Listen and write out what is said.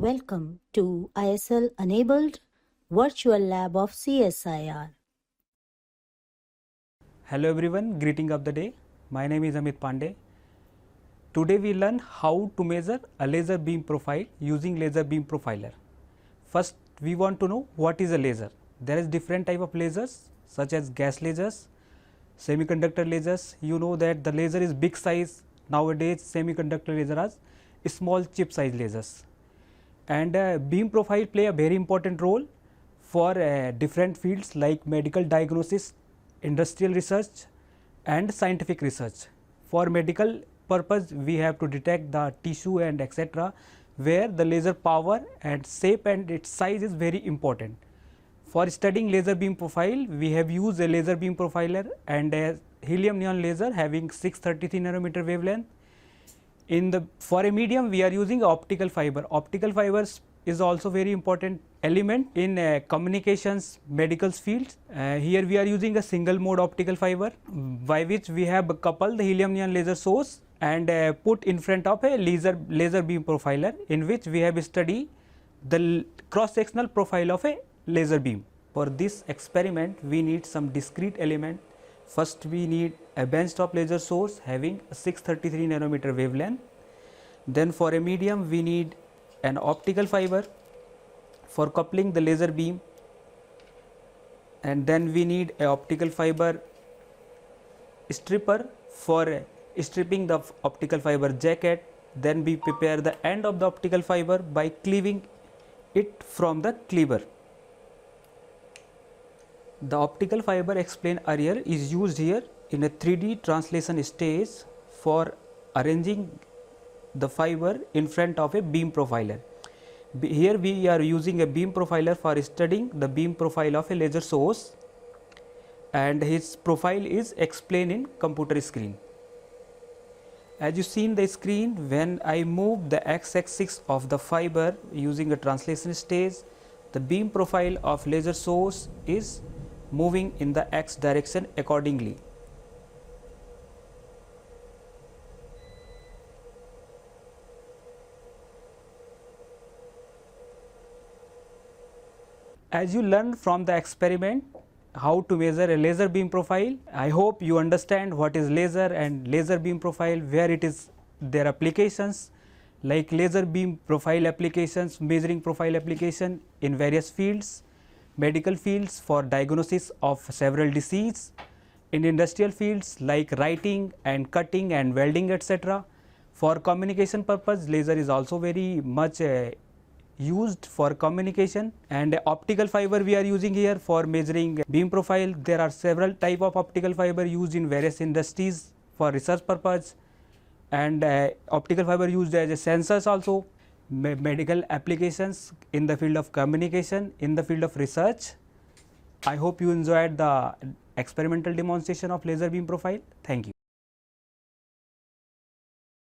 Welcome to ISL enabled virtual lab of CSIR. Hello everyone, greeting of the day. My name is Amit Pandey. Today we learn how to measure a laser beam profile using laser beam profiler. First we want to know what is a laser. There is different type of lasers such as gas lasers, semiconductor lasers. You know that the laser is big size. Nowadays semiconductor lasers are small chip size lasers. And beam profile play a very important role for different fields like medical diagnosis, industrial research and scientific research. For medical purpose we have to detect the tissue and etc., where the laser power and shape and its size is very important. For studying laser beam profile we have used a laser beam profiler and a helium neon laser having 633 nanometer wavelength. For a medium we are using optical fiber. Optical fibers is also very important element in communications medical fields. Here we are using a single mode optical fiber by which we have coupled the helium neon laser source and put in front of a laser beam profiler, in which we have studied the cross sectional profile of a laser beam. For this experiment we need some discrete element. First we need a benchtop laser source having a 633 nanometer wavelength. Then for a medium we need an optical fiber for coupling the laser beam, and then we need a optical fiber stripper for stripping the optical fiber jacket. Then we prepare the end of the optical fiber by cleaving it from the cleaver. The optical fiber explained earlier is used here in a 3D translation stage for arranging the fiber in front of a beam profiler. Here we are using a beam profiler for studying the beam profile of a laser source, and his profile is explained in computer screen. As you see in the screen, when I move the x-axis of the fiber using a translation stage, the beam profile of laser source is moving in the x direction accordingly. As you learned from the experiment how to measure a laser beam profile, I hope you understand what is laser and laser beam profile, where it is their applications, like laser beam profile applications, measuring profile application in various fields, medical fields for diagnosis of several disease, in industrial fields like writing and cutting and welding etc. For communication purpose, laser is also very much used for communication, and optical fiber we are using here for measuring beam profile. There are several type of optical fiber used in various industries for research purpose, and optical fiber used as a sensors also, medical applications, in the field of communication, in the field of research. I hope you enjoyed the experimental demonstration of laser beam profile. Thank you.